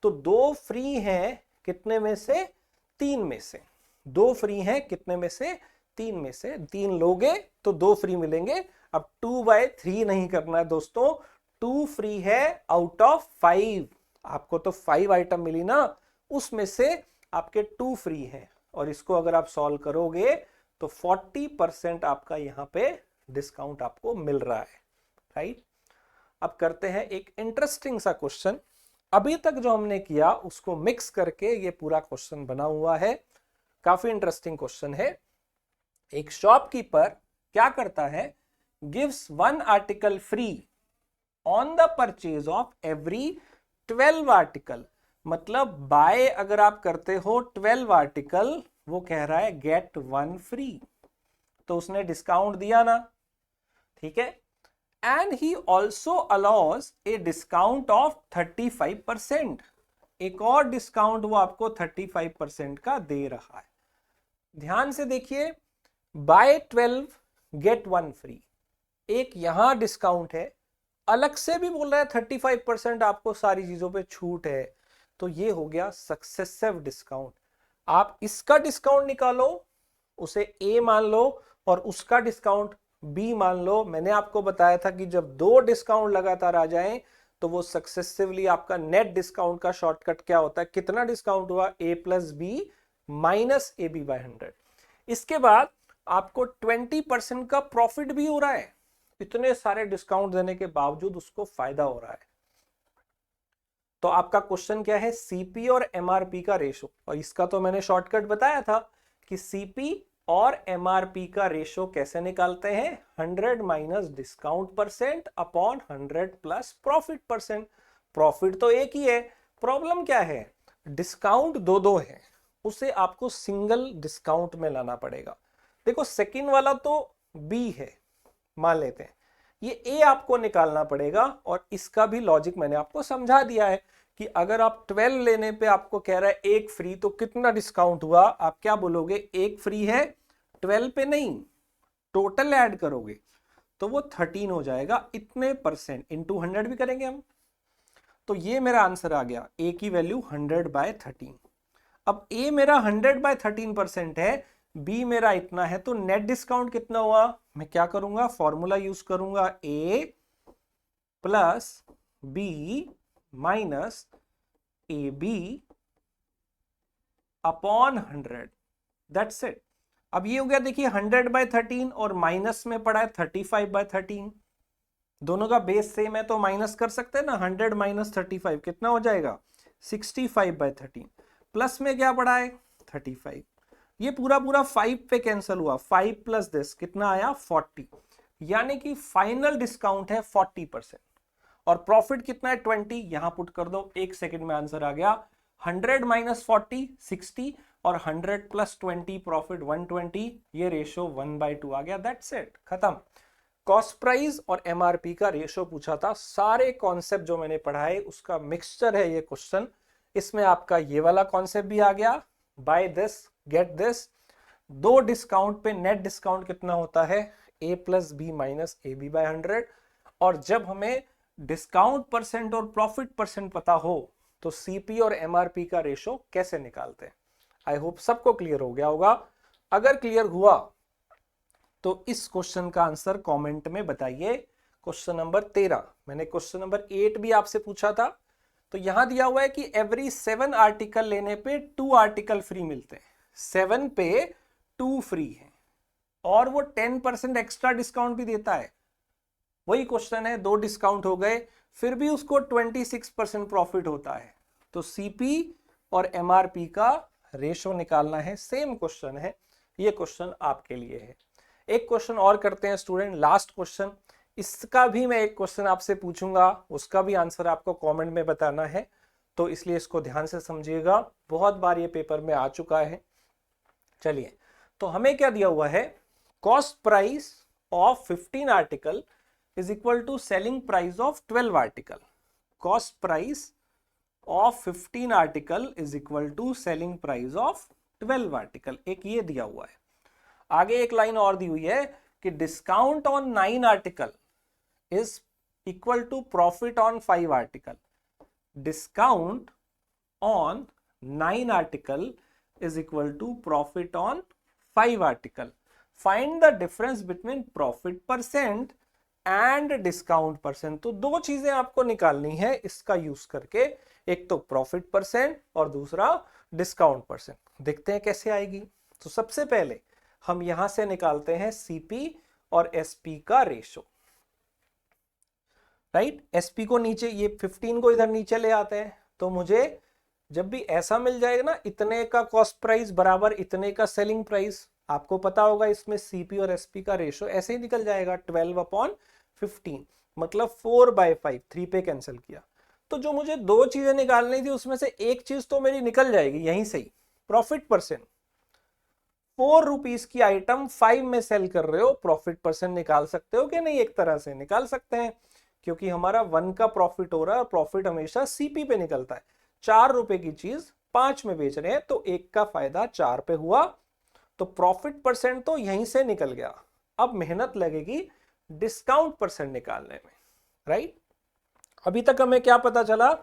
तो 2 फ्री हैं कितने में से? 3 में से। 2 फ्री हैं कितने में से? 3 में से। 3 लोगे तो 2 फ्री मिलेंगे। अब 2/3 नहीं करना है दोस्तों, 2 फ्री है आउट ऑफ 5। आपको तो 5 आइटम मिली ना, उसमें से आपके 2 फ्री हैं। और इसको अगर आप सॉल्व करोगे तो 40% आपका यहां पे डिस्काउंट आपको मिल रहा है, राइट। अब करते हैं एक इंटरेस्टिंग सा क्वेश्चन। अभी तक जो हमने किया उसको मिक्स करके ये पूरा क्वेश्चन बना हुआ है। काफी इंटरेस्टिंग क्वेश्चन है। एक शॉपकीपर क्या करता है, gives 1 article free on the purchase of every 12 article. मतलब बाय अगर आप करते हो 12 आर्टिकल, वो कह रहा है गेट 1 फ्री, तो उसने डिस्काउंट दिया ना, ठीक है। And he also allows a discount of 35%। एक और डिस्काउंट वो आपको 35% का दे रहा है। ध्यान से देखिए, बाय 12 गेट 1 फ्री, एक यहां डिस्काउंट है, अलग से भी बोल रहा है 35% आपको सारी चीजों पे छूट है। तो ये हो गया सक्सेसिव डिस्काउंट। आप इसका डिस्काउंट निकालो, उसे ए मान लो, और उसका डिस्काउंट बी मान लो। मैंने आपको बताया था कि जब दो डिस्काउंट लगातार आ जाएं तो वो सक्सेसिवली आपका नेट डिस्काउंट का शॉर्टकट क्या होता है, कितना डिस्काउंट हुआ, A plus B minus A B bye 100। इसके बाद आपको 20% का प्रॉफिट भी हो रहा है, इतने सारे डिस्काउंट देने के बावजूद उसको फायदा हो रहा है। तो आपका क्वेश्चन क्या है, सीपी और एमआरपी का रेशो। और इसका तो मैंने शॉर्टकट बताया था कि सीपी और एमआरपी का रेशो कैसे निकालते हैं, 100 minus discount percent upon 100 plus profit percent. Profit तो एक ही है, प्रॉब्लम क्या है, डिस्काउंट दो दो है, उसे आपको सिंगल डिस्काउंट में लाना पड़ेगा। देखो सेकंड वाला तो बी है, मान लेते हैं, ये ए आपको निकालना पड़ेगा। और इसका भी लॉजिक मैंने आपको समझा दिया है कि अगर आप 12 लेने पे आपको कह रहा है एक फ्री, तो कितना डिस्काउंट हुआ, आप क्या बोलोगे, एक फ्री है, 12 पे नहीं, टोटल ऐड करोगे तो वो 13 हो जाएगा, इतने परसेंट, इंटू 100 भी करेंगे हम। तो ये मेरा आंसर आ गया, ए की वैल्यू 100/13। अब ए मेरा 100/13% है, बी मेरा इतना है, तो नेट डिस्काउंट कितना हुआ, मैं क्या करूंगा, फॉर्मूला यूज करूंगा, A plus B minus A B upon 100, that's it. अब ये हो गया, देखिए 100/13 और माइनस में पड़ा है 35/13, दोनों का बेस सेम है तो माइनस कर सकते हैं ना, 100 माइनस 35 कितना हो जाएगा, 65/13। प्लस में क्या पड़ा है 35, ये पूरा पूरा 5 पे कैंसिल हुआ, 5 प्लस दिस कितना आया 40, यानी कि फाइनल डिस्काउंट है 40%। और प्रॉफिट कितना है 20, यहां पुट कर दो, एक सेकंड में आंसर आ गया, 100 माइनस 40 60 और 100 प्लस 20 प्रॉफिट 120, ये रेशो 1/2 आ गया, दैट्स इट, खत्म। कॉस्ट प्राइस और एमआरपी का रेशो पूछा था, सारे कॉन्सेप्ट जो मैंने पढ़ाए उसका मिक्सचर है ये क्वेश्चन। इसमें आपका ये वाला कॉन्सेप्ट भी आ गया, बाय दिस गेट दिस, दो डिस्काउंट पे नेट डिस्काउंट कितना होता है, ए plus B minus A B bye 100। और जब हमें डिस्काउंट परसेंट और प्रॉफिट परसेंट पता हो तो सीपी और एमआरपी का रेशो कैसे निकालते हैं। आई होप सबको क्लियर हो गया होगा। अगर क्लियर हुआ तो इस क्वेश्चन का आंसर कमेंट में बताइए। क्वेश्चन नंबर 13, मैंने क्वेश्चन नंबर 8 भी आपसे पूछा था। तो यहां दिया हुआ है कि एवरी 7 आर्टिकल लेने पे 2 आर्टिकल फ्री मिलते हैं, 7 पे 2 फ्री है, और वो 10% एक्स्ट्रा डिस्काउंट भी देता है। वही क्वेश्चन है, दो डिस्काउंट हो गए, फिर भी उसको 26% प्रॉफिट होता है। तो सीपी और एमआरपी का रेशो निकालना है, सेम क्वेश्चन है, ये क्वेश्चन आपके लिए है। एक क्वेश्चन और करते हैं स्टूडेंट, लास्ट क्वेश्चन, इसका भी मैं एक क्वेश्चन आपसे पूछूंगा, उसका भी आंसर आपको कमेंट में बताना है, तो इसलिए इसको ध्यान से समझिएगा, बहुत बार ये पेपर में आ चुका है। चलिए, तो हमें क्या दिया हुआ है, cost price of 15 article is equal to selling price of 12 article. Cost price of 15 article is equal to selling price of 12 article, एक ये दिया हुआ है। आगे एक लाइन और दी हुई है कि discount on 9 article is equal to profit on 5 article. Discount on 9 article is equal to profit on 5 article. Find the difference between profit percent and discount percent. तो दो चीजें आपको निकालनी है इसका यूज करके, एक तो प्रॉफिट परसेंट और दूसरा डिस्काउंट परसेंट। देखते हैं कैसे आएगी। तो सबसे पहले हम यहां से निकालते हैं सीपी और एसपी का रेशो, राइट। एसपी को नीचे, ये 15 को इधर नीचे ले आते हैं, तो मुझे जब भी ऐसा मिल जाएगा ना, इतने का कॉस्ट प्राइस बराबर इतने का सेलिंग प्राइस, आपको पता होगा इसमें सीपी और एसपी का रेशो ऐसे ही निकल जाएगा 12/15, मतलब 4/5, 3 पे कैंसिल किया। तो जो मुझे दो चीजें निकालनी थी उसमें से एक चीज तो मेरी निकल जाएगी यहीं से ही, प्रॉफिट परसेंट। 4 रुपीज की आइटम 5 में सेल कर रहे हो, प्रॉफिट परसेंट निकाल सकते हो कि नहीं? एक तरह से निकाल सकते हैं, क्योंकि हमारा 1 का प्रॉफिट हो रहा है और प्रॉफिट हमेशा सीपी पे निकलता है। 4 रुपए की चीज 5 में बेच रहे हैं तो 1 का फायदा 4 पे हुआ, तो प्रॉफिट परसेंट तो यहीं से निकल गया। अब मेहनत लगेगी डिस्काउंट परसेंट निकालने में, राइट। अभी तक हमें क्या पता चला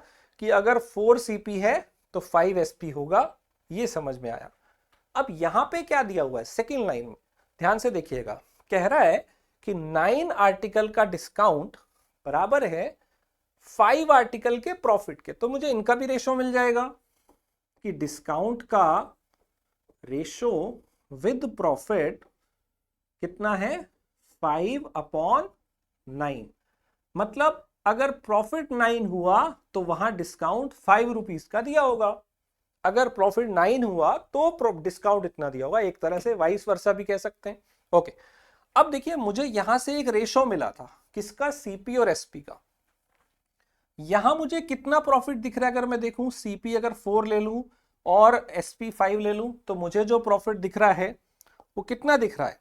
कि अगर 4 सीपी है तो 5 एसपी होगा, ये समझ में आया। अब यहां पे क्या दिया हुआ है सेकेंड लाइन में, ध्यान से देखिएगा, कह रहा है कि 9 आर्टिकल का डिस्काउंट बराबर है 5 आर्टिकल के प्रॉफिट के। तो मुझे इनका भी रेशो मिल जाएगा कि डिस्काउंट का रेशो विद प्रॉफिट कितना है, 5/9। मतलब अगर प्रॉफिट 9 हुआ तो वहां डिस्काउंट 5 रुपीज का दिया होगा, अगर प्रॉफिट 9 हुआ तो डिस्काउंट इतना दिया होगा, एक तरह से वाइस वर्सा भी कह सकते हैं। ओके, अब देखिए मुझे यहां से एक रेशो मिला था, किसका? सीपी और एसपी का। यहां मुझे कितना प्रॉफिट दिख रहा है? अगर मैं देखूं, सीपी अगर 4 ले लूं और एसपी 5 ले लूं, तो मुझे जो प्रॉफिट दिख रहा है वो कितना दिख रहा है?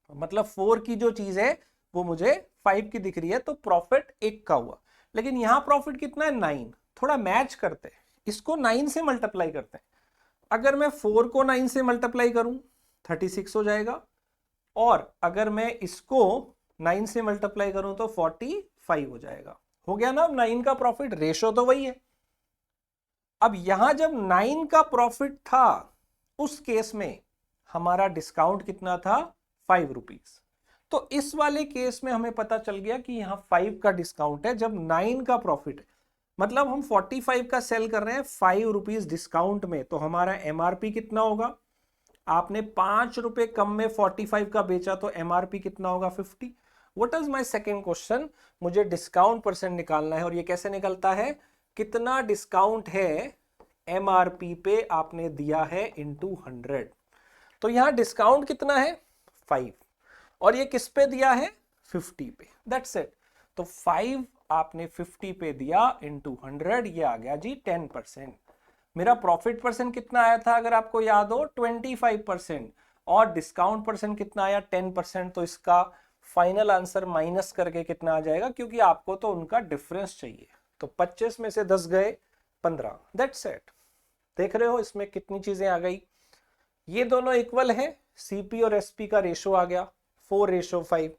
मतलब 4 की जो चीज है वो मुझे 5 की दिख रही है, तो प्रॉफिट 1 का हुआ। लेकिन यहां प्रॉफिट कितना है? 9। थोड़ा मैच करते हैं, इसको 9 से मल्टीप्लाई करते हैं। अगर मैं 4 को 9 से मल्टीप्लाई करूं 36 हो जाएगा, और अगर मैं इसको 9 से मल्टीप्लाई करूं तो 45 हो जाएगा। हो गया ना? अब 9 का प्रॉफिट, रेशो तो वही है। अब यहां जब 9 का प्रॉफिट था उस केस में हमारा डिस्काउंट कितना था? 5 रुपीज। तो इस वाले केस में हमें पता चल गया कि यहां 5 का डिस्काउंट है जब 9 का प्रॉफिट है। मतलब हम 45 का सेल कर रहे हैं 5 रुपीज डिस्काउंट में, तो हमारा एमआरपी कितना होगा? आपने 5 रुपए कम में 45 का बेचा तो एमआरपी कितना होगा? 50। What is my second question? मुझे डिस्काउंट परसेंट निकालना है, और ये कैसे निकलता है? कितना डिस्काउंट है एमआरपी पे आपने दिया है इनटू 100। तो यहां डिस्काउंट कितना है? 5, और ये किस पे दिया है? 50 पे। That's it. तो 5 आपने 50 पे दिया इनटू 100, ये आ गया जी 10%। मेरा प्रॉफिट परसेंट कितना आया था अगर आपको याद हो? 25%, और डिस्काउंट परसेंट कितना आया? 10%। तो इसका फाइनल आंसर माइनस करके कितना आ जाएगा, क्योंकि आपको तो उनका डिफरेंस चाहिए। तो 25 में से 10 गए 15। That's it. देख रहे हो इसमें कितनी चीजें आ गई? ये दोनों इक्वल है, सीपी और एसपी का रेशो आ गया 4:5,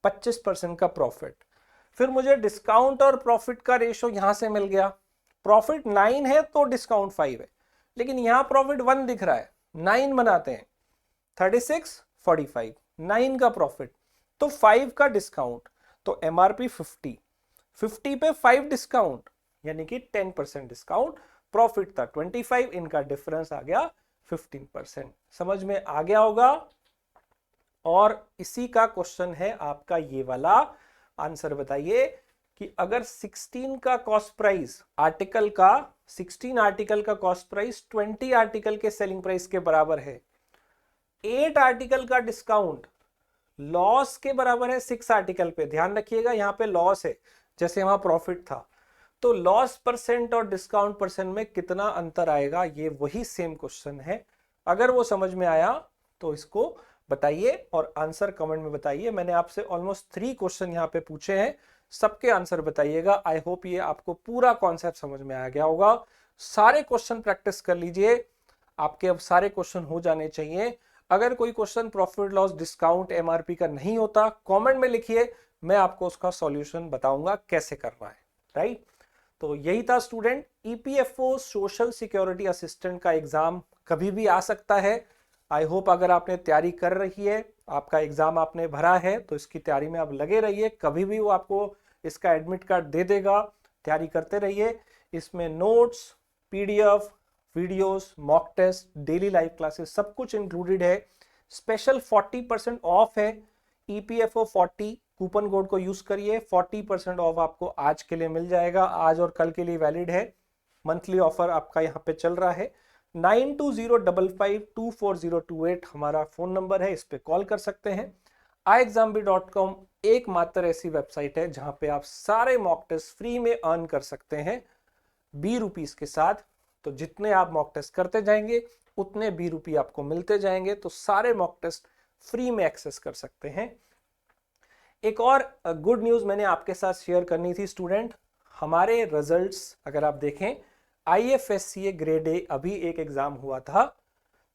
25% का प्रॉफिट। फिर मुझे डिस्काउंट और प्रॉफिट का रेशो यहां से मिल गया। प्रॉफिट 9 है तो डिस्काउंट 5 है, लेकिन यहां प्रॉफिट 1 दिख रहा है, 9 बनाते हैं, 36, 45, 9 का प्रॉफिट तो 5 का डिस्काउंट, तो एमआरपी 50, 50 पे 5 डिस्काउंट, यानी कि 10% डिस्काउंट। प्रॉफिट था 25, इनका डिफरेंस आ गया 15%। समझ में आ गया होगा? और इसी का क्वेश्चन है आपका ये वाला। आंसर बताइए कि अगर 16 का कॉस्ट प्राइस आर्टिकल का, 16 आर्टिकल का कॉस्ट प्राइस 20 आर्टिकल के सेलिंग प्राइस के बराबर है, 8 आर्टिकल का डिस्काउंट लॉस के बराबर है 6 आर्टिकल पे। ध्यान रखिएगा यहां पे लॉस है, जैसे वहां प्रॉफिट था। तो लॉस परसेंट और डिस्काउंट परसेंट में कितना अंतर आएगा, ये वही सेम क्वेश्चन है। अगर वो समझ में आया तो इसको बताइए और आंसर कमेंट में बताइए। मैंने आपसे ऑलमोस्ट 3 क्वेश्चन यहाँ पे पूछे हैं, सबके आंसर बताइएगा। आई होप ये आपको पूरा कॉन्सेप्ट समझ में आ गया होगा। सारे क्वेश्चन प्रैक्टिस कर लीजिए, आपके अब सारे क्वेश्चन हो जाने चाहिए। अगर कोई question profit loss discount MRP का नहीं होता, कमेंट में लिखिए, मैं आपको उसका सॉल्यूशन बताऊंगा कैसे करना है, राइट। तो यही था student, EPFO social security assistant का एग्जाम कभी भी आ सकता है। आई होप अगर आपने तैयारी कर रही है, आपका एग्जाम आपने भरा है, तो इसकी तैयारी में आप लगे रहिए। कभी भी वो आपको इसका एडमिट कार्ड दे देगा, तैयारी करते रहिए। इसमें notes, PDF, videos, mock test, daily live classes सब कुछ इंक्लूडेड है। स्पेशल 40% ऑफ है EPFO 40 कूपन कोड को यूज करिए, 40% ऑफ आपको आज के लिए मिल जाएगा, आज और कल के लिए वैलिड है। मंथली ऑफर आपका यहाँ पे चल रहा है। 9205524028 हमारा फोन नंबर है, इस पे कॉल कर सकते हैं। iexambee.com एकमात्र ऐसी वेबसाइट है जहां पे आप सारे मॉक टेस्ट फ्री में अर्न कर सकते हैं ₹20 के साथ। तो जितने आप मॉक टेस्ट करते जाएंगे उतने ₹20 आपको मिलते जाएंगे, तो सारे मॉक टेस्ट फ्री में एक्सेस कर सकते हैं। एक और गुड न्यूज मैंने आपके साथ शेयर करनी थी स्टूडेंट, हमारे रिजल्ट्स अगर आप देखें, IFSCA ग्रेड ए अभी एक एग्जाम हुआ था,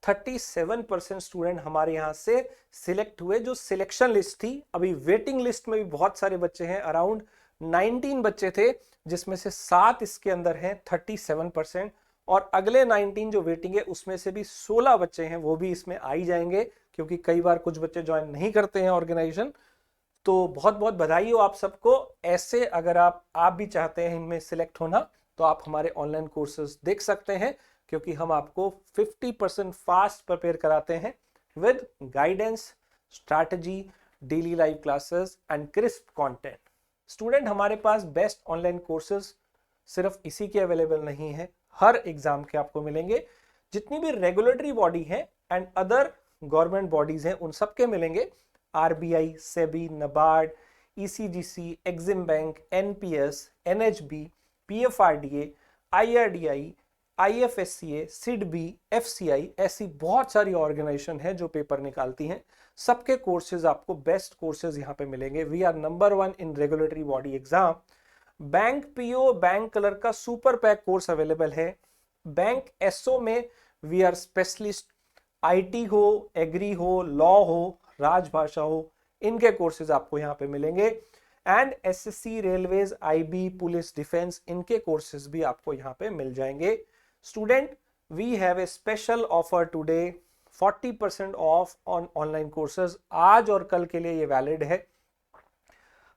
37% स्टूडेंट हमारे यहाँ से सिलेक्ट हुए। जो सिलेक्शन लिस्ट थी, अभी वेटिंग लिस्ट में भी बहुत सारे बच्चे हैं, अराउंड 19 बच्चे थे, जिसमें से 7 इसके अंदर हैं, 37%, और अगले 19 जो वेटिंग है उसमें से भी 16 बच्चे हैं, वो भी इसमें आ ही जाएंगे, क्योंकि कई बार कुछ बच्चे ज्वाइन नहीं करते हैं ऑर्गेनाइजेशन। तो बहुत बहुत बधाई हो आप सबको। ऐसे अगर आप भी चाहते हैं इनमें सिलेक्ट होना, तो आप हमारे ऑनलाइन कोर्सेज देख सकते हैं, क्योंकि हम आपको 50% फास्ट प्रिपेयर कराते हैं with guidance, strategy, daily live classes and crisp content. Student, हमारे पास बेस्ट ऑनलाइन कोर्सेज सिर्फ इसी के अवेलेबल नहीं है, हर एग्जाम के आपको मिलेंगे। जितनी भी रेगुलेटरी बॉडी है एंड अदर गवर्नमेंट बॉडीज हैं उन सबके मिलेंगे। RBI, SEBI, NABARD, ECGC, Exim Bank, NPS, NHB, PFRDA, IRDI, IFSCA, SIDBI, FCI, ऐसी बहुत सारी ऑर्गेनाइजेशन है जो पेपर निकालती हैं। सबके कोर्सेज आपको बेस्ट कोर्सेज यहाँ पे मिलेंगे। We are number 1 in regulatory body exam. Bank PO, bank clerk का सुपर पैक कोर्स अवेलेबल है। बैंक SO में वी आर स्पेशलिस्ट, IT हो, एग्री हो, लॉ हो, राजभाषा हो, इनके कोर्सेज आपको यहाँ पे मिलेंगे। And SSC, railways, IB, police, defence, इनके कोर्सेज भी आपको यहाँ पे मिल जाएंगे। Student, we have a special offer today, 40% off on online courses. आज और कल के लिए ये वैलिड है,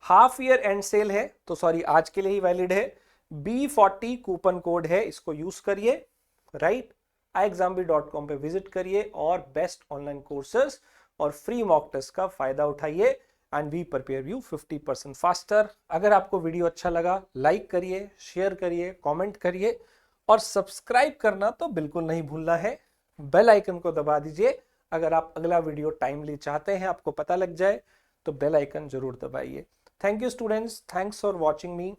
हाफ ईयर एंड सेल है, तो सॉरी आज के लिए ही वैलिड है। B40 कूपन कोड है, इसको यूज करिए, राइट। iexambee.com पे विजिट करिए और बेस्ट ऑनलाइन कोर्सेज और फ्री मॉक टेस्ट का फायदा उठाइए and we prepare you 50% faster. अगर आपको वीडियो अच्छा लगा, लाइक करिए, शेयर करिए, कमेंट करिए, और सब्सक्राइब करना तो बिल्कुल नहीं भूलना है। बेल आइकन को दबा दीजिए, अगर आप अगला वीडियो टाइमली चाहते हैं, आपको पता लग जाए, तो बेल आइकन जरूर दबाइए। Thank you students, thanks for watching me.